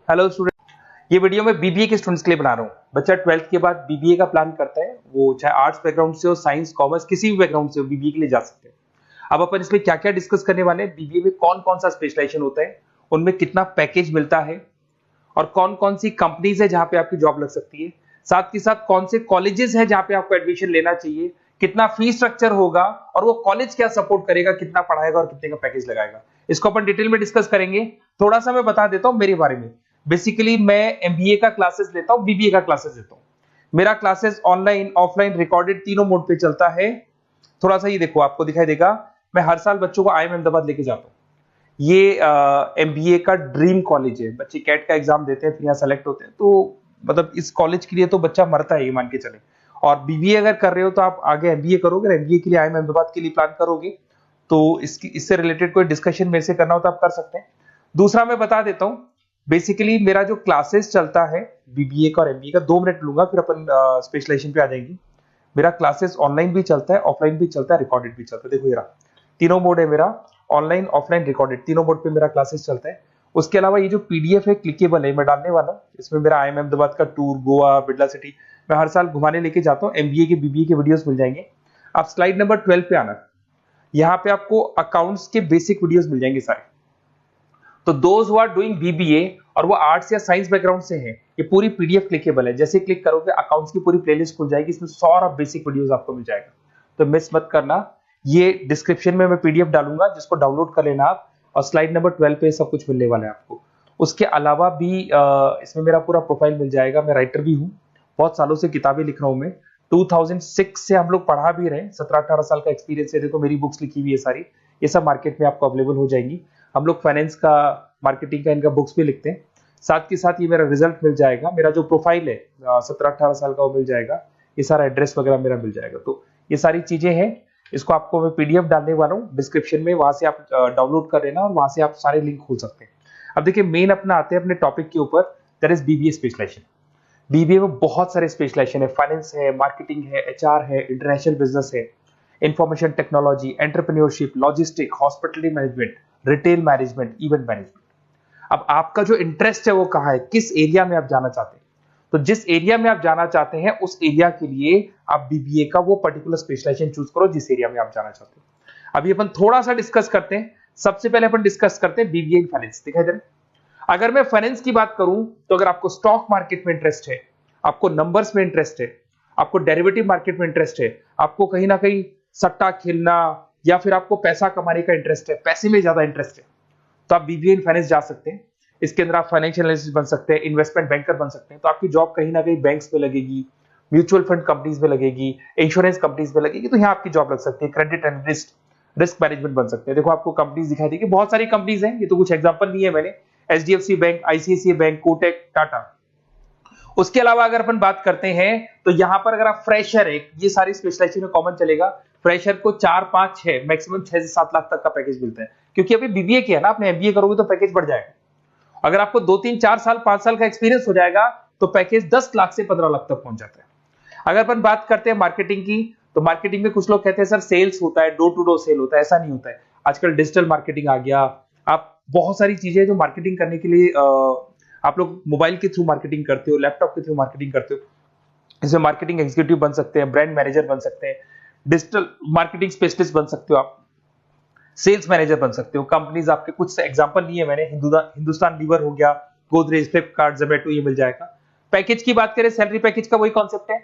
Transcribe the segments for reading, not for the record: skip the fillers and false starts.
Hello student, ये video मैं BBA के स्टूडेंट्स के लिए बना रहा हूँ। बच्चा 12th के बाद बीबीए का प्लान करता है, वो चाहे आर्ट्स बैकग्राउंड से हो, साइंस, कॉमर्स, किसी भी बैकग्राउंड से हो, बीबीए के लिए जा सकते हैं। अब अपन इसमें क्या क्या डिस्कस करने वाले हैं, बीबीए में कौन कौन सा स्पेशलाइजेशन होता है, उनमें कितना पैकेज मिलता है और कौन कौन सी कंपनीज है जहां पे आपकी जॉब लग सकती है, साथ ही साथ कौन से कॉलेजेस है जहां पे आपको एडमिशन लेना चाहिए, कितना फी स्ट्रक्चर होगा और वो कॉलेज क्या सपोर्ट करेगा, कितना पढ़ाएगा और कितने का पैकेज लगाएगा, इसको अपन डिटेल में डिस्कस करेंगे। थोड़ा सा मैं बता देता हूं मेरे बारे में। बेसिकली मैं एमबीए का क्लासेस लेता हूं, बीबीए का क्लासेस लेता हूं। मेरा क्लासेस ऑनलाइन, ऑफलाइन, रिकॉर्डेड तीनों मोड पे चलता है। थोड़ा सा ये देखो, आपको दिखाई देगा, मैं हर साल बच्चों को आईएम अहमदाबाद लेके जाता हूँ। ये एमबीए का ड्रीम कॉलेज है। बच्चे कैट का एग्जाम देते हैं, फिर यहाँ सेलेक्ट होते हैं, तो मतलब इस कॉलेज के लिए तो बच्चा मरता है, ये मान के चले। और बीबीए अगर कर रहे हो तो आप आगे एमबीए करोगे, एमबीए के लिए आईएम अहमदाबाद के लिए प्लान करोगे, तो इससे रिलेटेड कोई डिस्कशन मेरे से करना हो तो आप कर सकते हैं। दूसरा मैं बता देता हूँ, बेसिकली मेरा जो क्लासेस चलता है बीबीए का और एमबीए का, 2 मिनट लूंगा फिर अपन स्पेशलाइजेशन पे आ जाएंगे। मेरा क्लासेस ऑनलाइन भी चलता है, ऑफलाइन भी चलता है, रिकॉर्डेड भी चलता है। देखो ये रहा, तीनों मोड है मेरा, ऑनलाइन, ऑफलाइन, रिकॉर्डेड, तीनों मोड पे मेरा क्लासेस चलता है। उसके अलावा ये जो पीडीएफ है क्लिकेबल है, मैं डालने वाला हूँ। इसमें मेरा आईएम अहमदाबाद का टूर, गोवा, बिरला सिटी, मैं हर साल घुमाने लेके जाता हूँ। एमबीए के, बीबीए के वीडियोस मिल जाएंगे। आप स्लाइड नंबर 12 पे आना, यहाँ पे आपको अकाउंट्स के बेसिक वीडियोस मिल जाएंगे सारे। तो those who are doing BBA और वो आर्ट्स या साइंस बैकग्राउंड से हैं, ये पूरी पीडीएफ क्लिकेबल है। जैसे क्लिक करोगे अकाउंट्स की पूरी प्लेलिस्ट खुल जाएगी, इसमें सारा बेसिक वीडियोस आपको मिल जाएगा, तो मिस मत करना। ये डिस्क्रिप्शन में मैं पीडीएफ डालूंगा, जिसको डाउनलोड कर लेना आप, और स्लाइड नंबर 12 पे सब कुछ मिलने वाला है आपको। उसके अलावा भी इसमें मेरा पूरा प्रोफाइल मिल जाएगा। मैं राइटर भी हूँ, बहुत सालों से किताबें लिख रहा हूँ मैं। 2006 से हम लोग पढ़ा भी रहे, 17-18 साल का एक्सपीरियंस है। देखो मेरी बुक्स लिखी हुई है सारी, ये सब मार्केट में आपको अवेलेबल हो जाएंगी। हम लोग फाइनेंस का, मार्केटिंग का, इनका बुक्स भी लिखते हैं। साथ के साथ ये मेरा रिजल्ट मिल जाएगा, मेरा जो प्रोफाइल है 17-18 साल का वो मिल जाएगा, ये सारा एड्रेस वगैरह मेरा मिल जाएगा। तो ये सारी चीजें हैं, इसको आपको मैं पीडीएफ डालने वाला हूँ डिस्क्रिप्शन में, वहां से आप डाउनलोड कर लेना और वहां से आप सारे लिंक खोल सकते हैं। अब देखिए मेन अपना आते हैं अपने टॉपिक के ऊपर, that is BBA specialization. BBA में बहुत सारे स्पेशलाइजेशन है, फाइनेंस है, मार्केटिंग है, एचआर है, इंटरनेशनल बिजनेस है, information technology, entrepreneurship, logistic, hospitality management, retail management, event management. अब आपका जो इंटरेस्ट है वो कहाँ है, किस एरिया में आप जाना चाहते हैं, तो जिस एरिया में आप जाना चाहते हैं उस एरिया के लिए आप बीबीए का वो पर्टिकुलर स्पेशलाइजेशन चूज करो जिस एरिया में आप जाना चाहते हो। अभी अपन थोड़ा सा डिस्कस करते हैं। सबसे पहले अपन डिस्कस करते हैं बीबीए इन फाइनेंस। दिखाई दे रहा है? अगर मैं फाइनेंस की बात करूं तो अगर आपको स्टॉक मार्केट में इंटरेस्ट है, आपको नंबर्स में इंटरेस्ट है, आपको डेरिवेटिव मार्केट में इंटरेस्ट है, आपको कहीं ना कहीं सट्टा खेलना या फिर आपको पैसा कमाने का इंटरेस्ट है, पैसे में ज्यादा इंटरेस्ट है, तो आप बीबीए इन फाइनेंस जा सकते हैं। इसके अंदर आप फाइनेंशियल एनालिस्ट बन सकते हैं, इन्वेस्टमेंट बैंकर बन सकते हैं। तो आपकी जॉब कहीं ना कहीं बैंक्स में लगेगी, म्यूचुअल फंड कंपनीज में लगेगी, इंश्योरेंस कंपनीज में लगेगी, तो यहाँ आपकी जॉब लग सकती है। क्रेडिट एनालिस्ट, रिस्क मैनेजमेंट बन सकते हैं। देखो आपको कंपनीज दिखाई देगी, बहुत सारी कंपनीज हैं, ये तो कुछ एग्जांपल नहीं है मैंने, HDFC bank, ICICI bank, Kotak, Tata. उसके अलावा अगर अपन बात करते हैं तो यहां पर अगर आप फ्रेशर है, ये सारी स्पेशलाइजेशन में कॉमन चलेगा, फ्रेशर को 4, 5, 6, मैक्सिमम 6 से 7 लाख तक का पैकेज मिलता है। क्योंकि अभी बीबीए किया ना आपने, एमबीए करोगे तो पैकेज बढ़ जाएगा। अगर आपको 2, 3, 4 साल, 5 साल का एक्सपीरियंस हो जाएगा तो पैकेज 10 लाख से 15 लाख तक पहुंच जाता है। अगर अपन बात करते हैं मार्केटिंग की, तो मार्केटिंग में कुछ लोग कहते हैं सर सेल्स होता है, डोर टू डोर सेल होता है, ऐसा नहीं होता है। आजकल डिजिटल मार्केटिंग आ गया, आप बहुत सारी चीजें जो मार्केटिंग करने के लिए आप लोग मोबाइल के थ्रू मार्केटिंग करते हो, लैपटॉप के थ्रू मार्केटिंग करते हो। इसमें मार्केटिंग एग्जीक्यूटिव बन सकते हैं, ब्रांड मैनेजर बन सकते हैं, डिजिटल मार्केटिंग स्पेशलिस्ट बन सकते हो, आप सेल्स मैनेजर बन सकते हो। कंपनीज आपके कुछ एग्जांपल लिए मैंने, हिंदुस्तान लीवर हो गया, गोदरेज, फ्लिपकार्ट, जोमेटो, ये मिल जाएगा। पैकेज की बात करें, सैलरी पैकेज का वही कॉन्सेप्ट है,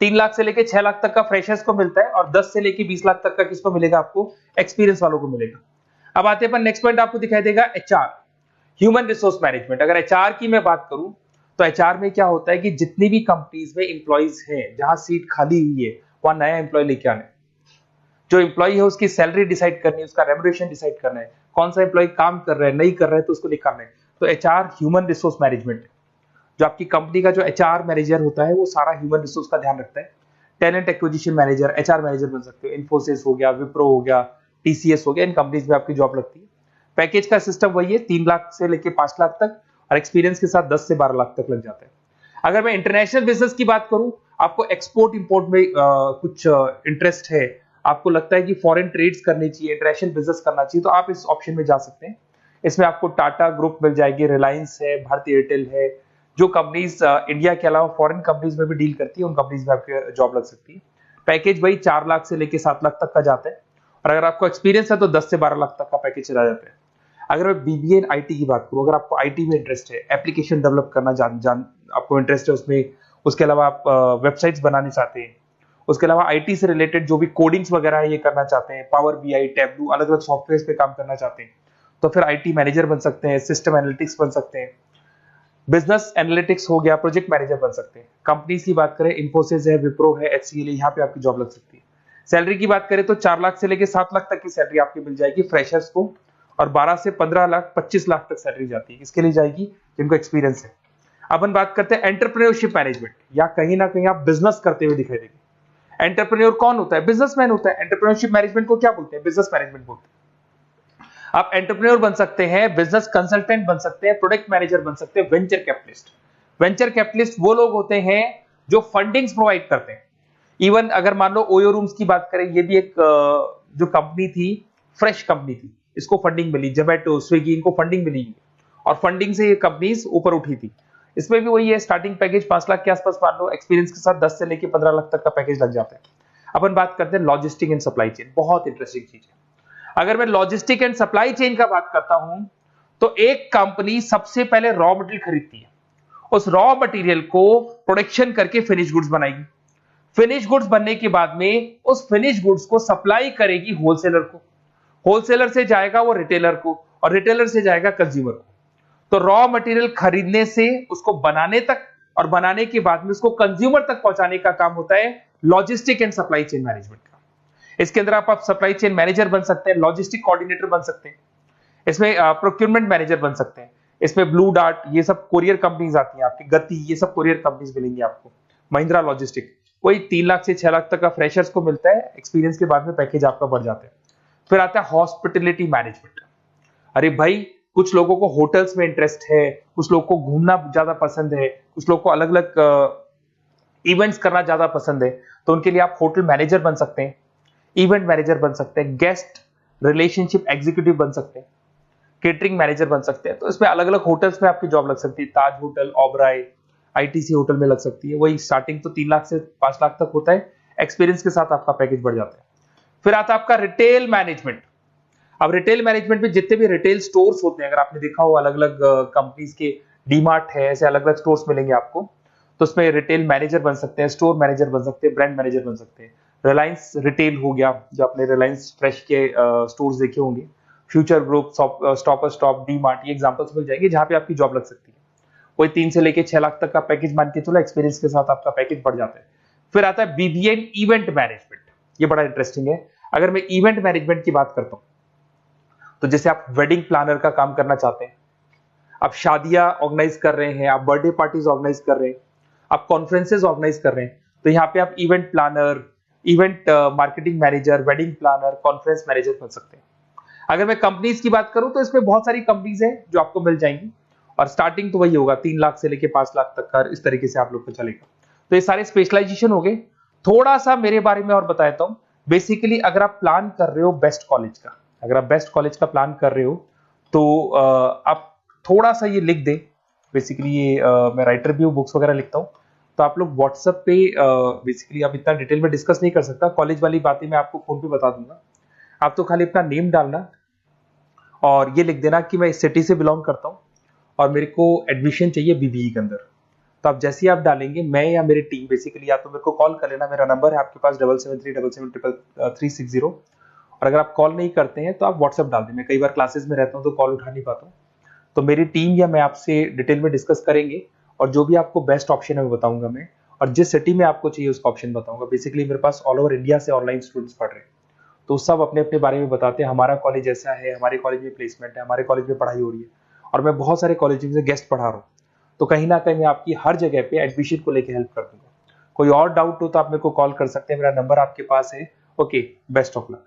3 लाख से लेके 6 लाख तक का फ्रेशर्स को मिलता है, और 10 से लेके 20 लाख तक का किसको मिलेगा, आपको एक्सपीरियंस वालों को मिलेगा। अब आते हैं नेक्स्ट पॉइंट, आपको दिखाई देगा एचआर, ह्यूमन रिसोर्स मैनेजमेंट। अगर एचआर की मैं बात करूं तो एचआर में क्या होता है कि जितनी भी कंपनीज में इंप्लॉइज हैं, जहां सीट खाली हुई है वहां नया इंप्लॉय लेके आना है। जो इंप्लॉय है उसकी सैलरी डिसाइड करनी है, उसका रेम्युनरेशन डिसाइड करना है, कौन सा इंप्लॉय काम कर रहा है, नहीं कर रहा है तो उसको निकालना है। तो एचआर ह्यूमन रिसोर्स मैनेजमेंट है। जो आपकी कंपनी का जो एचआर मैनेजर होता है वो सारा ह्यूमन रिसोर्स का ध्यान रखता है। Talent acquisition manager, HR manager बन सकते हो। इन्फोसिस हो गया, विप्रो हो गया, टीसीएस हो गया, इन कंपनीज में आपकी जॉब लगती है। पैकेज का सिस्टम वही है, 3 लाख से लेके 5 लाख तक, और एक्सपीरियंस के साथ 10 से 12 लाख तक लग जाता है। अगर मैं इंटरनेशनल बिजनेस की बात करूं, आपको एक्सपोर्ट इंपोर्ट में कुछ इंटरेस्ट है, आपको लगता है कि फॉरेन ट्रेड्स करनी चाहिए, इंटरनेशनल बिजनेस करना चाहिए, तो आप इस ऑप्शन में जा सकते हैं। इसमें आपको टाटा ग्रुप मिल जाएगी, रिलायंस है, भारती एयरटेल है, जो कंपनीज इंडिया के अलावा फॉरेन कंपनीज में भी डील करती है, उन कंपनीज में आपकी जॉब लग सकती है। पैकेज वही 4 लाख से लेके 7 लाख तक का जाता है, और अगर आपको एक्सपीरियंस है तो 10 से 12 लाख तक का पैकेज चला जाता है। अगर मैं बीबीए एंड आईटी की बात करूं, अगर आपको आईटी में इंटरेस्ट है, एप्लीकेशन डेवलप करना आपको इंटरेस्ट है उसमें, उसके अलावा आप वेबसाइट्स बनाने चाहते हैं, उसके अलावा आईटी से रिलेटेड जो भी कोडिंग्स वगैरह है ये करना चाहते हैं, पावर बीआई, टैबलू, अलग अलग सॉफ्टवेयर पे काम करना चाहते हैं, तो फिर आईटी मैनेजर बन सकते हैं, सिस्टम एनालिटिक्स बन सकते हैं, बिजनेस एनालिटिक्स हो गया, प्रोजेक्ट मैनेजर बन सकते हैं। कंपनीज की बात करें, इन्फोसिस है, विप्रो है, एचसीएल है, यहाँ पे आपकी जॉब लग सकती है। सैलरी की बात करें तो 4 लाख से लेके 7 लाख तक की सैलरी आपकी मिल जाएगी फ्रेशर्स को, और 12 से 15 लाख 25 लाख तक सैलरी जाती है। किसके लिए जाएगी? जिनको एक्सपीरियंस है। अपन बात करते हैं एंटरप्रेन्योरशिप मैनेजमेंट, या कहीं ना कहीं आप बिजनेस करते हुए दिखाई देंगे। एंटरप्रेन्योर कौन होता है? बिजनेसमैन होता है। एंटरप्रेन्योरशिप मैनेजमेंट को क्या बोलते हैं? बिजनेस मैनेजमेंट बोलते हैं। आप एंटरप्रेन्योर बन सकते हैं, बिजनेस कंसल्टेंट बन सकते हैं, प्रोडक्ट मैनेजर बन सकते हैं, वेंचर कैपिटलिस्ट। वेंचर कैपिटलिस्ट वो लोग होते हैं जो फंडिंग्स प्रोवाइड करते हैं। इवन अगर मान लो ओयो रूम्स की बात करें, ये भी एक जो कंपनी थी, फ्रेश कंपनी थी, इसको फंडिंग मिली, जोमेटो, स्विगी, इनको फंडिंग मिली, और फंडिंग से ये कंपनीज ऊपर उठी थी। इसमें भी वही है, स्टार्टिंग पैकेज 5 लाख के आसपास मान लो, एक्सपीरियंस के साथ 10 से लेके 15 लाख तक का पैकेज लग जाता है। अपन बात करते हैं लॉजिस्टिक एंड सप्लाई चेन, बहुत इंटरेस्टिंग चीज है। अगर मैं लॉजिस्टिक एंड सप्लाई चेन का बात करता हूं, तो एक कंपनी सबसे पहले रॉ मटेरियल खरीदती है, उस रॉ मटेरियल को प्रोडक्शन करके फिनिश गुड्स बनाएगी। फिनिश गुड्स बनने के बाद में उस फिनिश गुड्स को सप्लाई करेगी होलसेलर को, होलसेलर से जाएगा वो रिटेलर को, और रिटेलर से जाएगा कंज्यूमर को। तो रॉ मटेरियल खरीदने से उसको बनाने तक, और बनाने के बाद में उसको कंज्यूमर तक पहुंचाने का काम होता है logistic and supply chain management का। इसके अंदर आप सप्लाई चेन मैनेजर बन सकते हैं, लॉजिस्टिक कोऑर्डिनेटर बन सकते हैं, इसमें प्रोक्योरमेंट मैनेजर बन सकते हैं, इसमें ब्लू डार्ट, ये सब कोरियर कंपनीज आती हैं आपकी, गति, ये सब कोरियर कंपनीज मिलेंगी आपको, महिंद्रा लॉजिस्टिक। कोई 3 लाख से 6 लाख तक का फ्रेशर्स को मिलता है, एक्सपीरियंस के बाद में पैकेज आपका बढ़ जाता है। फिर आता है हॉस्पिटलिटी मैनेजमेंट। अरे भाई, कुछ लोगों को होटल्स में इंटरेस्ट है, कुछ लोगों को घूमना ज्यादा पसंद है, कुछ लोगों को अलग अलग इवेंट्स करना ज्यादा पसंद है, तो उनके लिए आप होटल मैनेजर बन सकते हैं, इवेंट मैनेजर बन सकते हैं, गेस्ट रिलेशनशिप एग्जीक्यूटिव बन सकते हैं, केटरिंग मैनेजर बन सकते हैं। तो इसमें अलग अलग होटल्स में आपकी जॉब लग सकती है, ताज होटल, ओबराय, आईटीसी होटल में लग सकती है। वही स्टार्टिंग तो 3 लाख से 5 लाख तक होता है, एक्सपीरियंस के साथ आपका पैकेज बढ़ जाता है। फिर आता है आपका रिटेल मैनेजमेंट। अब रिटेल मैनेजमेंट में जितने भी रिटेल स्टोर्स होते हैं, अगर आपने देखा हो अलग अलग कंपनीज के, डीमार्ट है, ऐसे अलग अलग स्टोर्स मिलेंगे आपको, तो उसमें रिटेल मैनेजर बन सकते हैं, स्टोर मैनेजर बन सकते हैं, ब्रांड मैनेजर बन सकते हैं। रिलायंस रिटेल हो गया, जो आपने रिलायंस फ्रेश के स्टोर्स देखे होंगे, future group, stopper stop, DMart, ये एग्जांपल्स मिल जाएंगे जहां पे आपकी जॉब लग सकती है। कोई 3 से लेके 6 लाख तक का पैकेज मान के चलो, एक्सपीरियंस के साथ आपका पैकेज बढ़ जाता है। फिर आता है बीबीए इवेंट मैनेजमेंट, ये बड़ा इंटरेस्टिंग है। अगर मैं इवेंट मैनेजमेंट की बात करता हूं, तो जैसे आप वेडिंग प्लानर का काम करना चाहते हैं, आप शादियां ऑर्गेनाइज कर रहे हैं, आप बर्थडे पार्टीज ऑर्गेनाइज कर रहे हैं, आप कॉन्फ्रेंसेज ऑर्गेनाइज कर रहे हैं, तो यहाँ पे आप event planner, event marketing manager, wedding planner, conference manager बन सकते हैं। अगर मैं कंपनीज की बात करूं, तो इसमें बहुत सारी कंपनीज हैं जो आपको मिल जाएंगी, और स्टार्टिंग तो वही होगा 3 लाख से लेके 5 लाख तक का, इस तरीके से आप लोग को चलेगा। तो ये सारे स्पेशलाइजेशन हो गए। थोड़ा सा मेरे बारे में और बताता हूं। बेसिकली अगर आप प्लान कर रहे हो बेस्ट कॉलेज का, अगर आप बेस्ट कॉलेज का प्लान कर रहे हो, तो आप थोड़ा सा ये लिख दें। बेसिकली ये मैं राइटर भी हूँ, बुक्स वगैरह लिखता हूँ, तो आप लोग व्हाट्सएप पे बेसिकली आप इतना डिटेल में डिस्कस नहीं कर सकता, कॉलेज वाली बातें मैं आपको फोन पे बता दूंगा। आप तो खाली अपना नेम डालना और ये लिख देना कि मैं इस सिटी से बिलोंग करता हूँ और मेरे को एडमिशन चाहिए बीबीई के अंदर। तो आप जैसे ही आप डालेंगे, मैं या मेरी टीम बेसिकली, या तो मेरे को कॉल कर लेना, मेरा नंबर है आपके पास 7737773360। और अगर आप कॉल नहीं करते हैं तो आप व्हाट्सएप डाल दें। मैं कई बार क्लासेस में रहता हूँ तो कॉल उठा नहीं पाता हूँ, तो मेरी टीम या मैं आपसे डिटेल में डिस्कस करेंगे, और जो भी आपको बेस्ट ऑप्शन है वो बताऊंगा मैं, और जिस सिटी में आपको चाहिए उसका ऑप्शन बताऊंगा। बेसिकली मेरे पास ऑल ओवर इंडिया से ऑनलाइन स्टूडेंट्स पढ़ रहे हैं, तो सब अपने अपने बारे में बताते हैं, हमारा कॉलेज ऐसा है, हमारे कॉलेज में प्लेसमेंट है, हमारे कॉलेज में पढ़ाई हो रही है, और मैं बहुत सारे कॉलेज में गेस्ट पढ़ा रहा हूँ। तो कहीं ना कहीं मैं आपकी हर जगह पे एडमिशन को लेकर हेल्प कर दूंगा। कोई और डाउट हो तो आप मेरे को कॉल कर सकते हैं, मेरा नंबर आपके पास है। Okay, best of luck.